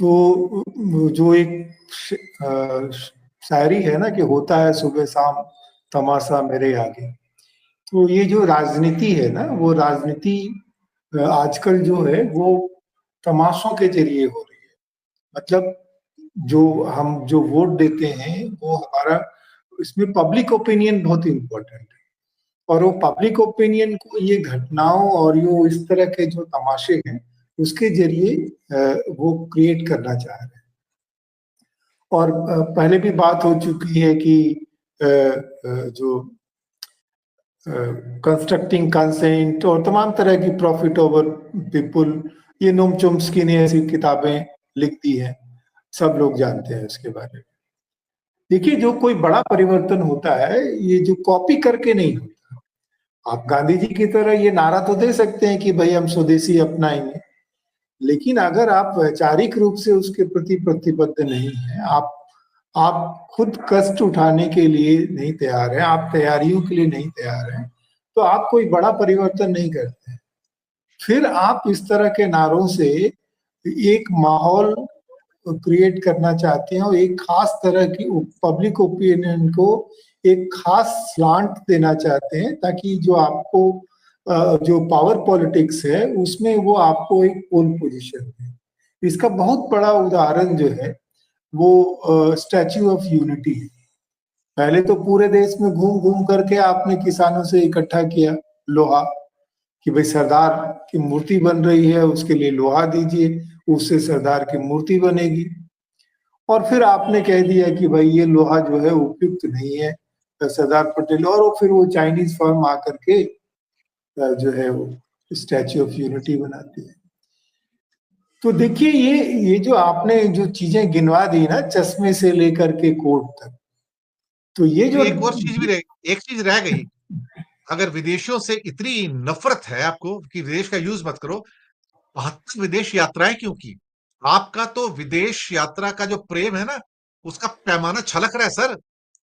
तो जो एक शायरी है ना कि होता है सुबह शाम तमाशा मेरे आगे। तो ये जो राजनीति है ना, वो राजनीति आजकल जो है वो तमाशों के जरिए हो रही है। मतलब जो वोट देते हैं वो हमारा, इसमें पब्लिक ओपिनियन बहुत इम्पोर्टेंट है। और वो पब्लिक ओपिनियन को ये घटनाओं और यो इस तरह के जो तमाशे हैं उसके जरिए वो क्रिएट करना चाह रहे हैं। और पहले भी बात हो चुकी है कि जो कंस्ट्रक्टिंग कंसेंट और तमाम तरह की प्रॉफिट ओवर पीपुल, ये नोम चोम्स्की ने ऐसी किताबें लिख दी हैं, सब लोग जानते हैं इसके बारे में। देखिए, जो कोई बड़ा परिवर्तन होता है ये जो कॉपी करके नहीं होता। आप गांधी जी की तरह ये नारा तो दे सकते हैं कि भाई हम स्वदेशी अपनाएंगे, लेकिन अगर आप वैचारिक रूप से उसके प्रति प्रतिबद्ध नहीं है, आप खुद कष्ट उठाने के लिए नहीं तैयार हैं, आप तैयारियों के लिए नहीं तैयार हैं, तो आप कोई बड़ा परिवर्तन नहीं करते हैं। फिर आप इस तरह के नारों से एक माहौल क्रिएट करना चाहते हैं और एक खास तरह की पब्लिक ओपिनियन को एक खास स्लांट देना चाहते हैं, ताकि जो आपको जो पावर पॉलिटिक्स है उसमें वो आपको एक पोल पोजीशन दे। इसका बहुत बड़ा उदाहरण जो है वो स्टैच्यू ऑफ यूनिटी है। पहले तो पूरे देश में घूम घूम करके आपने किसानों से इकट्ठा किया लोहा, कि भाई सरदार की मूर्ति बन रही है उसके लिए लोहा दीजिए, उससे सरदार की मूर्ति बनेगी। और फिर आपने कह दिया कि भाई ये लोहा जो है उपयुक्त नहीं है सरदार पटेल, और वो फिर वो चाइनीज फर्म आकर के जो है वो स्टैच्यू ऑफ यूनिटी बनाती है। तो देखिए, ये जो आपने जो चीजें गिनवा दी ना, चश्मे से लेकर के कोट तक, तो ये जो एक और चीज भी रह एक चीज रह गई। अगर विदेशों से इतनी नफरत है आपको कि विदेश का यूज मत करो, 72 विदेश यात्राएं क्यों की? आपका तो विदेश यात्रा का जो प्रेम है ना, उसका पैमाना छलक रहा है सर।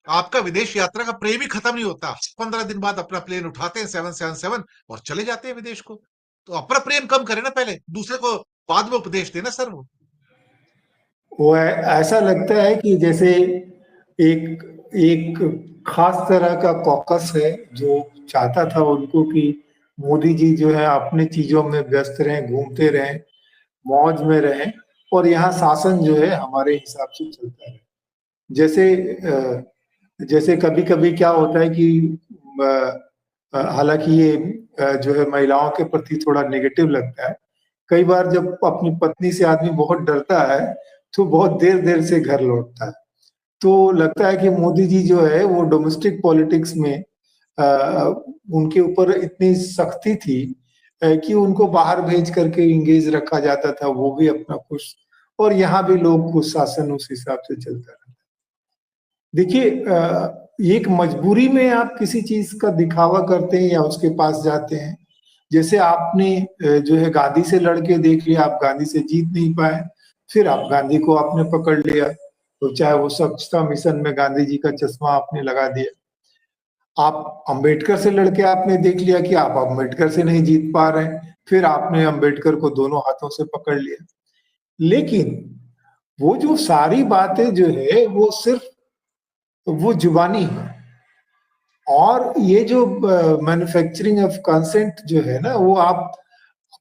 आपका विदेश यात्रा का प्रेम ही खत्म नहीं होता। 15 दिन बाद अपना प्लेन उठाते हैं 777 और चले जाते हैं विदेश को। तो अपना प्रेम कम करें ना, पहले दूसरे को बाद में उपदेश देना सर। वो ऐसा लगता है कि जैसे एक एक खास तरह का कॉकस है जो चाहता था उनको कि मोदी जी जो है अपने चीजों में व्यस्त रहें, घूमते रहें, मौज में रहें, और यहाँ शासन जो है हमारे हिसाब से चलता है। जैसे जैसे कभी कभी क्या होता है कि हालांकि ये जो है महिलाओं के प्रति थोड़ा नेगेटिव लगता है। कई बार जब अपनी पत्नी से आदमी बहुत डरता है तो बहुत देर देर से घर लौटता है। तो लगता है कि मोदी जी जो है वो डोमेस्टिक पॉलिटिक्स में उनके ऊपर इतनी सख्ती थी कि उनको बाहर भेज करके इंगेज रखा जाता था, वो भी अपना खुश, और यहाँ भी लोग कुछ शासन उस हिसाब से चलता रहा। देखिए, एक मजबूरी में आप किसी चीज का दिखावा करते हैं या उसके पास जाते हैं। जैसे आपने जो है गांधी से लड़के देख लिया, आप गांधी से जीत नहीं पाए, फिर आप गांधी को आपने पकड़ लिया, तो चाहे वो स्वच्छता मिशन में गांधी जी का चश्मा आपने लगा दिया। आप अंबेडकर से लड़के आपने देख लिया कि आप अंबेडकर से नहीं जीत पा रहे हैं, फिर आपने अंबेडकर को दोनों हाथों से पकड़ लिया। लेकिन वो जो सारी बातें जो है वो सिर्फ वो जुबानी है। और ये जो मैन्युफैक्चरिंग ऑफ कंसेंट जो है ना, वो आप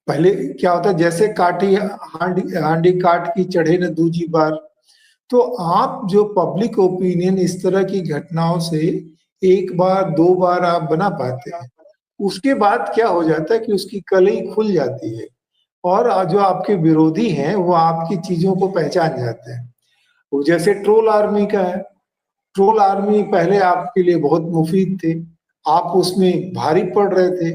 पहले क्या होता है, जैसे काटी हांडी हांडी काट की चढ़े न दूजी बार। तो आप जो पब्लिक ओपिनियन इस तरह की घटनाओं से एक बार दो बार आप बना पाते हैं, उसके बाद क्या हो जाता है कि उसकी कलई खुल जाती है, और जो आपके विरोधी हैं वो आपकी चीजों को पहचान जाते हैं। वो जैसे ट्रोल आर्मी का है। ट्रोल आर्मी पहले आपके लिए बहुत मुफीद थे, आप उसमें भारी पड़ रहे थे।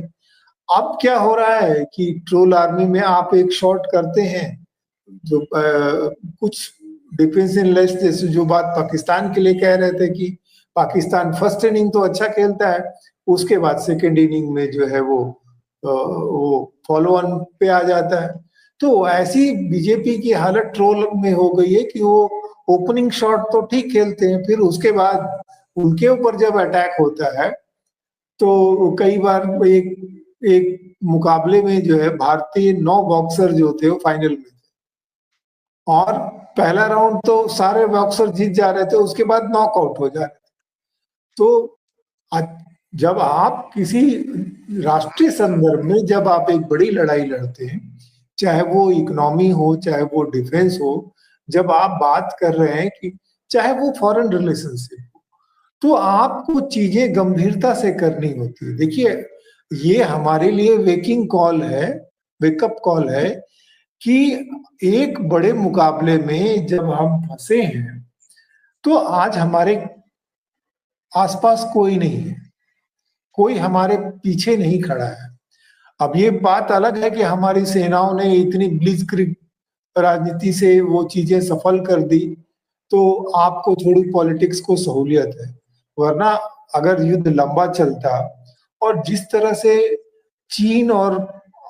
अब क्या हो रहा है कि ट्रोल आर्मी में आप एक शॉट करते हैं, जो कुछ डिफेंस एनालिस्ट जैसे जो बात पाकिस्तान के लिए कह रहे थे कि पाकिस्तान फर्स्ट इनिंग तो अच्छा खेलता है, उसके बाद सेकेंड इनिंग में जो है वो फॉलो ऑन पे आ जाता है। तो ऐसी बीजेपी की हालत ट्रोल में हो गई है कि वो ओपनिंग शॉट तो ठीक खेलते हैं, फिर उसके बाद उनके ऊपर जब अटैक होता है तो कई बार एक एक मुकाबले में जो है भारतीय 9 बॉक्सर जो थे वो फाइनल में थे। और पहला राउंड तो सारे बॉक्सर जीत जा रहे थे, उसके बाद नॉकआउट हो जा रहे थे। तो जब आप किसी राष्ट्रीय संदर्भ में जब आप एक बड़ी लड़ाई लड़ते हैं, चाहे वो इकोनॉमी हो, चाहे वो डिफेंस हो, जब आप बात कर रहे हैं कि चाहे वो फॉरेन रिलेशनशिप हो, तो आपको चीजें गंभीरता से करनी होती है। देखिए, ये हमारे लिए वेकिंग कॉल है, वेकअप कॉल है कि एक बड़े मुकाबले में जब हम फंसे हैं, तो आज हमारे आसपास कोई नहीं है, कोई हमारे पीछे नहीं खड़ा है। अब ये बात अलग है कि हमारी सेनाओं ने इतनी ब्लिट्जक्रिग राजनीति से वो चीजें सफल कर दी, तो आपको थोड़ी पॉलिटिक्स को सहूलियत है, वरना अगर युद्ध लंबा चलता और जिस तरह से चीन और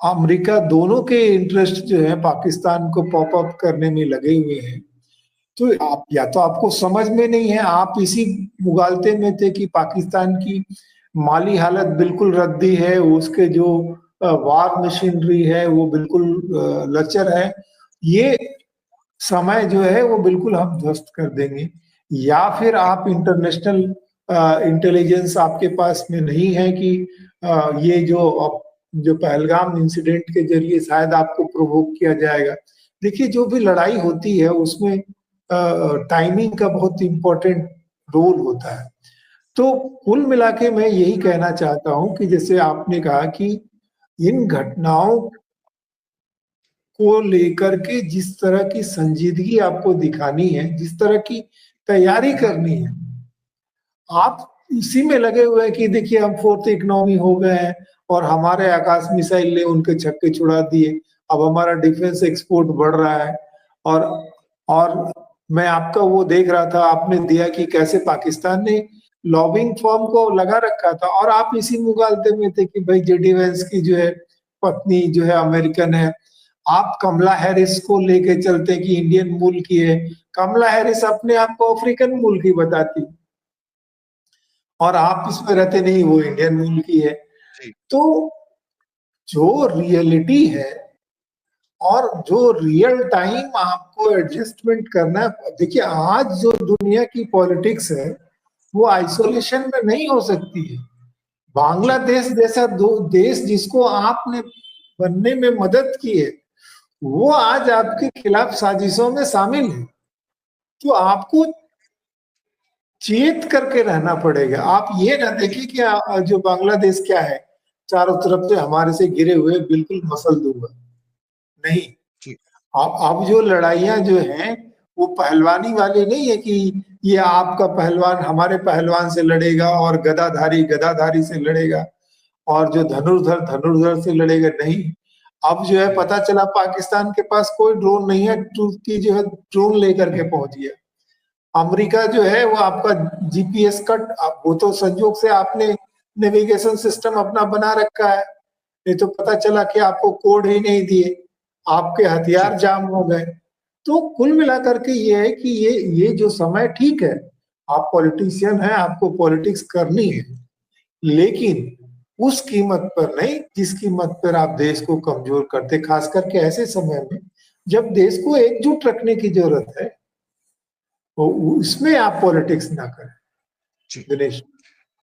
अमेरिका दोनों के इंटरेस्ट जो है पाकिस्तान को पॉप अप करने में लगे हुए हैं, तो आप या तो आपको समझ में नहीं है, आप इसी मुगालते में थे कि पाकिस्तान की माली हालत बिल्कुल रद्दी है, उसके जो वार मशीनरी है वो बिल्कुल लचर है, ये समय जो है वो बिल्कुल हम ध्वस्त कर देंगे। या फिर आप इंटरनेशनल इंटेलिजेंस आपके पास में नहीं है कि ये जो पहलगाम इंसिडेंट के जरिए शायद आपको प्रोवोक किया जाएगा। देखिए, जो भी लड़ाई होती है उसमें टाइमिंग का बहुत इंपॉर्टेंट रोल होता है। तो कुल मिला के मैं यही कहना चाहता हूं कि जैसे आपने कहा कि इन घटनाओं को लेकर के जिस तरह की संजीदगी आपको दिखानी है, जिस तरह की तैयारी करनी है, आप इसी में लगे हुए हैं कि देखिए हम फोर्थ इकोनॉमी हो गए हैं और हमारे आकाश मिसाइल ने उनके छक्के छुड़ा दिए, अब हमारा डिफेंस एक्सपोर्ट बढ़ रहा है। और और मैं आपका वो देख रहा था, आपने दिया कि कैसे पाकिस्तान ने लॉबिंग फर्म को लगा रखा था, और आप इसी मुगालते में थे कि भाई जेडी वेंस की जो है पत्नी जो है अमेरिकन है, आप कमला हैरिस को लेके चलते कि इंडियन मूल की है, कमला हैरिस अपने आप को अफ्रीकन मूल की बताती, और आप इसमें रहते नहीं, वो इंडियन मूल की है। तो जो रियलिटी है और जो रियल टाइम आपको एडजस्टमेंट करना है, देखिए आज जो दुनिया की पॉलिटिक्स है वो आइसोलेशन में नहीं हो सकती है। बांग्लादेश जैसा देश जिसको आपने बनने में मदद की है, वो आज आपके खिलाफ साजिशों में शामिल है। तो आपको चेत करके रहना पड़ेगा। आप ये ना देखिए कि जो बांग्लादेश क्या है, चारों तरफ से हमारे से घिरे हुए, बिल्कुल मसल दूंगा, नहीं। अब जो लड़ाइयां जो हैं वो पहलवानी वाली नहीं है कि ये आपका पहलवान हमारे पहलवान से लड़ेगा और गदाधारी गदाधारी से लड़ेगा और जो धनुर्धर धनुर्धर से लड़ेगा, नहीं। अब जो है पता चला पाकिस्तान के पास कोई ड्रोन नहीं है, तुर्की जो है ड्रोन लेकर के पहुंच गया। अमेरिका जो है वो आपका जीपीएस कट, वो तो संयोग से आपने नेविगेशन सिस्टम अपना बना रखा है, नहीं तो पता चला कि आपको कोड ही नहीं दिए, आपके हथियार जाम हो गए। तो कुल मिलाकर के ये है कि ये जो समय ठीक है, आप पॉलिटिशियन हैं, आपको पॉलिटिक्स करनी है, लेकिन उस कीमत पर नहीं जिस कीमत पर आप देश को कमजोर करते, खास करके ऐसे समय में जब देश को एकजुट रखने की जरूरत है, तो उसमें आप पॉलिटिक्स ना करें। दिनेश।